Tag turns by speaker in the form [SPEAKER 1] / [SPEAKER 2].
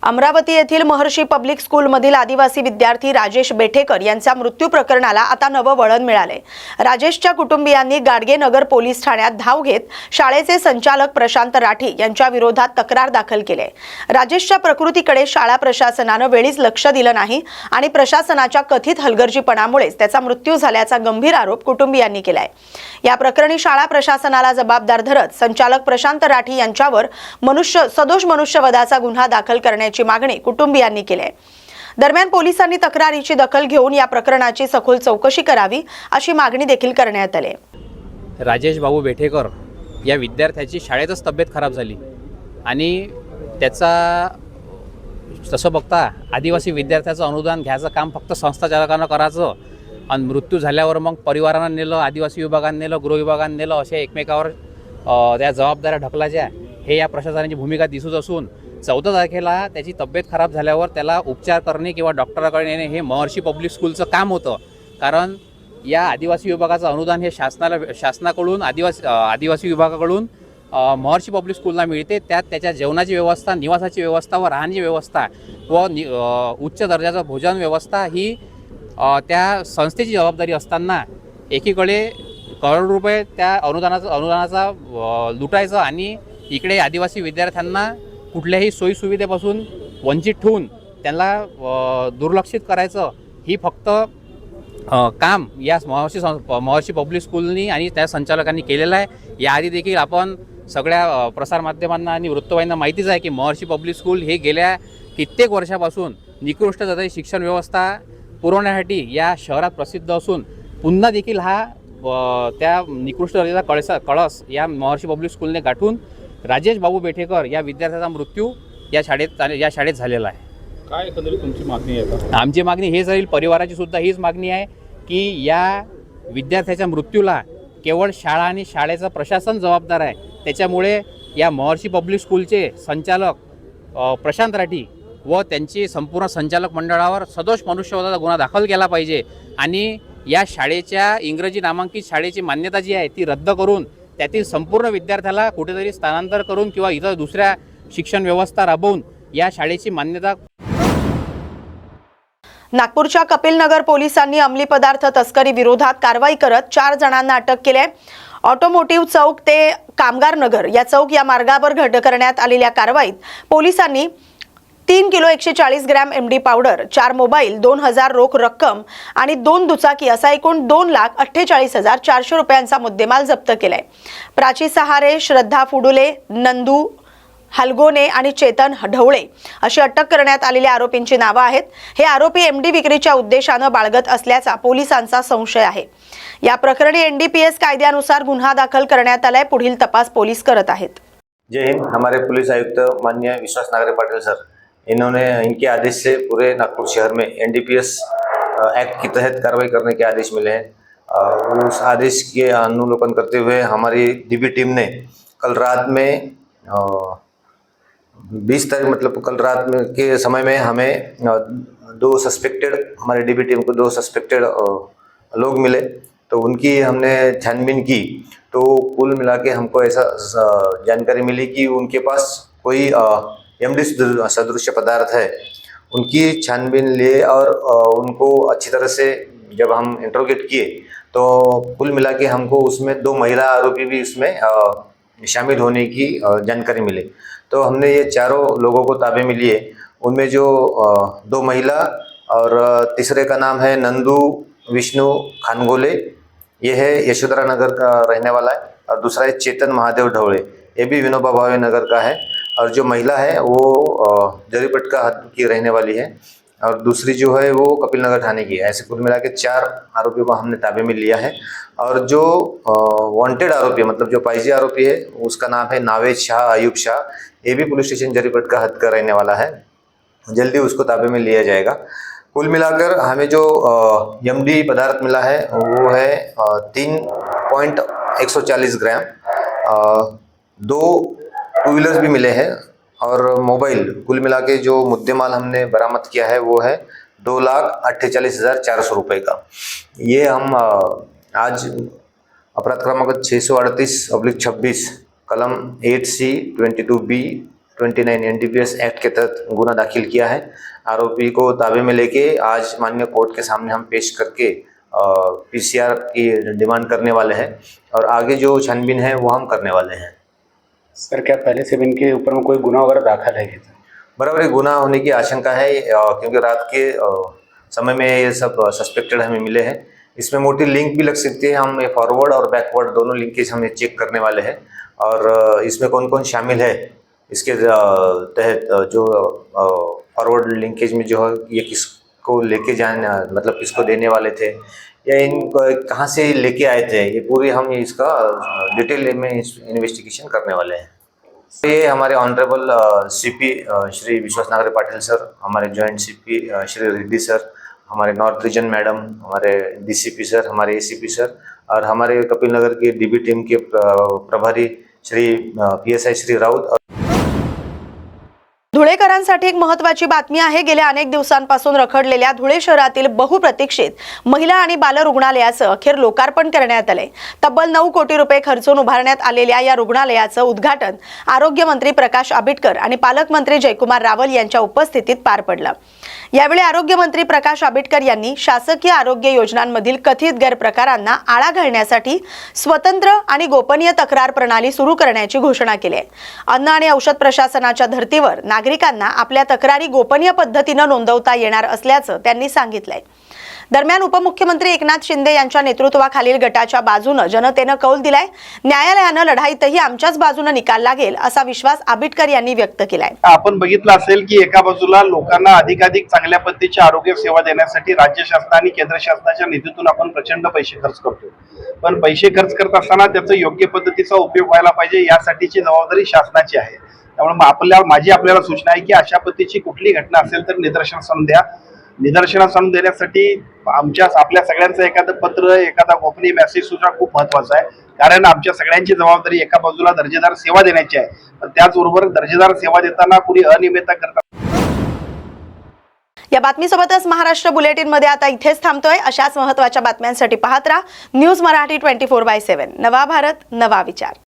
[SPEAKER 1] अमरावती येथील महर्षी पब्लिक स्कूलमधील आदिवासी विद्यार्थी राजेश बेठेकर यांच्या मृत्यू प्रकरणाला आता नवं वळण मिळाले। राजेशच्या कुटुंबियांनी गाडगे नगर पोलीस ठाण्यात धाव घेत शाळेचे संचालक प्रशांत राठी यांच्या विरोधात तक्रार दाखल केली आहे। राजेशच्या प्रकृतीकडे शाळा प्रशासनाने वेळीच लक्ष दिलं नाही आणि प्रशासनाच्या कथित हलगर्जीपणामुळे त्याचा मृत्यू झाल्याचा गंभीर आरोप कुटुंबियांनी केला आहे। या प्रकरणी शाळा प्रशासनाला जबाबदार धरत संचालक प्रशांत राठी यांच्यावर सदोष मनुष्यवधाचा गुन्हा दाखल करण्याची मागणी कुटुंबियांनी केली आहे। दरम्यान पोलिसांनी तक्रारीची दखल घेऊन या प्रकरणाची सखोल चौकशी करावी अशी मागणी देखील करण्यात आली।
[SPEAKER 2] राजेश भाऊ बेठेकर या विद्यार्थ्याची शाळेतच तब्येत खराब झाली आणि त्याचा तसं बघता आदिवासी विद्यार्थ्याचं अनुदान घ्यायचं काम फक्त संस्थाचालकांना करायचं आणि मृत्यू झाल्यावर मग परिवारानं नेलं, आदिवासी विभागाने नेलं, गृह विभागाने नेलं, असे एकमेकावर त्या जबाबदाऱ्या ढकलायच्या हे या प्रशासनाची भूमिका दिसत असून 14 तारखेला त्याची तब्येत खराब झाल्यावर त्याला उपचार करणे किंवा डॉक्टराकडे नेणे हे महर्षी पब्लिक स्कूलचं काम होतं। कारण या आदिवासी विभागाचं अनुदान हे शासनाकडून आदिवासी विभागाकडून महर्षी पब्लिक स्कूलला मिळते। त्यात त्याच्या जेवणाची व्यवस्था, निवासाची व्यवस्था व राहण्याची व्यवस्था व उच्च दर्जाचं भोजन व्यवस्था ही त्या संस्थेची जबाबदारी असताना एकीकडे करोड रुपये त्या अनुदानाचा लुटायचं आणि इकडे आदिवासी विद्यार्थ्यांना कुठल्याही सोयीसुविधेपासून वंचित ठेवून त्यांना दुर्लक्षित करायचं ही फक्त काम या महर्षी पब्लिक स्कूलनी आणि त्या संचालकांनी केलेलं आहे। याआधी देखील आपण सगळ्या प्रसारमाध्यमांना आणि वृत्तवाहिन्यांना माहितीच आहे की महर्षी पब्लिक स्कूल हे गेल्या कित्येक वर्षापासून निकृष्ट दर्जाची शिक्षण व्यवस्था पुरवण्यासाठी या शहरात प्रसिद्ध असून पुन्हा देखील हा त्या निकृष्ट दर्जाचा कळस या महर्षी पब्लिक स्कूलने गाठून राजेश भाऊ बेठेकर या विद्यार्थ्याचा मृत्यू या शाळेत झालेला आहे।
[SPEAKER 3] काय एकंदरीत तुमची मागणी आहे का?
[SPEAKER 2] आमची मागणी हेच राहील, परिवाराची सुद्धा हीच मागणी आहे की या विद्यार्थ्याच्या मृत्यूला केवळ शाळा आणि शाळेचं प्रशासन जबाबदार आहे। त्याच्यामुळे या महर्षी पब्लिक स्कूलचे संचालक प्रशांत राठी व त्यांची संपूर्ण संचालक मंडळावर सदोष मनुष्यवधाचा गुन्हा दाखल केला पाहिजे आणि या शाळेच्या इंग्रजी नामांकित शाळेची मान्यता जी आहे ती रद्द करून त्यातील संपूर्ण विद्यार्थ्याला कुठेतरी स्थानांतर करून किंवा इतर दुसऱ्या शिक्षण व्यवस्था राबवून या शाळेची मान्यता।
[SPEAKER 1] नागपूरच्या कपिलनगर पोलिसांनी अंमली पदार्थ तस्करी विरोधात कारवाई करत 4 जणांना अटक केली आहे। ऑटोमोटिव्ह चौक ते कामगार नगर या चौक या मार्गावर करण्यात आलेल्या कारवाईत पोलिसांनी 3 kilo 140 gram MD powder, 4 mobile, 2000 रोख रक्कम आणि 2 दुचाकी असा एकूण 2,48,400 रुपयांचा मुद्देमाल जप्त केलाय। प्राची सहारे, श्रद्धा फुडुले, नंदू हलगोने आणि चेतन ढवळे अशी अटक करण्यात आलेल्या आरोपींची नावे आहेत। हे आरोपी MD विक्रीच्या उद्देशाने बाळगत असल्याचा पोलिसांचा संशय आहे। या प्रकरणी NDPS कायद्यानुसार गुन्हा दाखल करण्यात आलाय। पुढील तपास पोलीस करत आहेत।
[SPEAKER 4] जय हिंद। हमारे पुलिस आयुक्त माननीय विश्वास नागरे पाटिल सर, इन्होंने इनके आदेश से पूरे नागपुर शहर में NDPS एक्ट के तहत कार्रवाई करने के आदेश मिले हैं। उस आदेश के अनुलोकन करते हुए हमारी DB टीम ने कल रात में 20 तारीख मतलब कल रात में के समय में हमें 2 सस्पेक्टेड हमारी DB टीम को 2 सस्पेक्टेड लोग मिले, तो उनकी हमने छानबीन की तो कुल मिला के हमको ऐसा जानकारी मिली कि उनके पास कोई MD सदृश पदार्थ है। उनकी छानबीन लिए और उनको अच्छी तरह से जब हम इंट्रोगेट किए तो कुल मिला के हमको उसमें 2 महिला आरोपी भी उसमें शामिल होने की जानकारी मिली। तो हमने ये चारों लोगों को ताबे में लिए। उनमें जो 2 महिला और तीसरे का नाम है नंदू विष्णु खानगोले, ये है यशोधरा नगर का रहने वाला है, और दूसरा है चेतन महादेव ढवळे, ये भी विनोबा भावे नगर का है, और जो महिला है वो जरीपटका हद की रहने वाली है, और दूसरी जो है वो कपिल नगर थाने की है। ऐसे कुल मिला के 4 आरोपियों को हमने ताबे में लिया है। और जो वांटेड आरोपी है, मतलब जो पाइजी आरोपी है, उसका नाम है नावेद शाह अयूब शाह, ये भी पुलिस स्टेशन जरीपटका हद का रहने वाला है। जल्दी उसको ताबे में लिया जाएगा। कुल मिलाकर हमें जो MD पदार्थ मिला है वो है 3.140 ग्राम, 2 2 व्हीलर्स भी मिले हैं और मोबाइल। कुल मिला के जो मुद्देमाल हमने बरामद किया है वो है 2,48,400 रुपये का। ये हम आज अपराध क्रमांक 638/26 कलम 8C 22B 29 NDPS एक्ट के तहत गुना दाखिल किया है। आरोपी को ताबे में लेके आज माननीय कोर्ट के सामने हम पेश करके PCR की डिमांड करने वाले हैं और आगे जो छानबीन है वो हम करने वाले हैं।
[SPEAKER 5] सर, क्या पहले से भी इनके ऊपर में कोई गुनाह वगैरह दाखिल है?
[SPEAKER 4] बराबर ही गुनाह होने की आशंका है क्योंकि रात के समय में ये सब सस्पेक्टेड हमें मिले हैं। इसमें मोटी लिंक भी लग सकती है। हम ये फॉरवर्ड और बैकवर्ड दोनों लिंकेज हमें चेक करने वाले हैं और इसमें कौन कौन शामिल है इसके तहत जो फॉरवर्ड लिंकेज में जो है ये किसको लेके जाने, मतलब किसको देने वाले थे या इनको कहाँ से लेके आए थे, ये पूरी हम इसका डिटेल में इन्वेस्टिगेशन करने वाले हैं। ये हमारे ऑनरेबल CP श्री विश्वास नागरे पाटिल सर, हमारे joint CP Shri Reddy sir, हमारे नॉर्थ रीजन मैडम, हमारे DCP सर, हमारे ACP सर और हमारे कपिल नगर की DB टीम के प्रभारी श्री PSI श्री राऊत।
[SPEAKER 1] धुळेकरांसाठी एक महत्त्वाची बातमी आहे। गेल्या अनेक दिवसांपासून रखडलेल्या धुळे शहरातील बहुप्रतीक्षित महिला आणि बाल रुग्णालयाचं अखेर लोकार्पण करण्यात आले। तब्बल 9 कोटी रुपये खर्चून उभारण्यात आलेल्या या रुग्णालयाचं उद्घाटन आरोग्य मंत्री प्रकाश आंबेडकर आणि पालकमंत्री जयकुमार रावल यांच्या उपस्थितीत पार पडलं। यावेळी आरोग्य मंत्री प्रकाश आंबेडकर यांनी शासकीय आरोग्य योजनांमधील कथित गैरप्रकारांना आळा घालण्यासाठी स्वतंत्र आणि गोपनीय तक्रार प्रणाली सुरू करण्याची घोषणा केली आहे। अन्न आणि औषध प्रशासनाच्या धर्तीवर नागरिकांना आपल्या तक्रारी गोपनीय पद्धतीने नोंदवता येणार असल्याचं त्यांनी सांगितलंय। दरम्यान उपमुख्यमंत्री एकनाथ शिंदे यांच्या नेतृत्वाखालील गटाच्या बाजूने जनतेने कौल दिलाय। न्यायालयाने लढाईतही आमच्याच बाजूने निकाल लागेल असा विश्वास आंबेडकर यांनी व्यक्त केलाय।
[SPEAKER 6] आपण बघितलं असेल की एका बाजूला लोकांना अधिकाधिक चांगल्या पद्धतीची आरोग्य सेवा देण्यासाठी राज्य शासन आणि केंद्र शासनाच्या निधीतून आपण प्रचंड पैसे खर्च करतो, पण पैसे खर्च करत असताना त्याचा योग्य पद्धतीचा उपयोग व्हायला पाहिजे यासाठीची जबाबदारी शासनाची आहे। त्यामुळे माझी आपल्याला सूचना आहे की अशा पद्धतीची कुठली घटना असेल तर निदर्शनास आणून द्या। निदर्शनास आणून देण्यासाठी आपल्या सगळ्यांचं एखादं पत्र, एखादा गोपनीय मेसेज सुद्धा खूप महत्वाचा आहे, कारण आमच्या सगळ्यांची जबाबदारी एका बाजूला दर्जेदार सेवा देण्याची आहे, पण त्याचबरोबर दर्जेदार सेवा देताना कुणी अनियमितता करतात।
[SPEAKER 1] या बातमीसोबतच महाराष्ट्र बुलेटिन मध्ये आता इथेच थांबतोय। अशाच महत्त्वाच्या बातम्यांसाठी पाहत राहा न्यूज मराठी 24/7। नवा भारत, नवा विचार।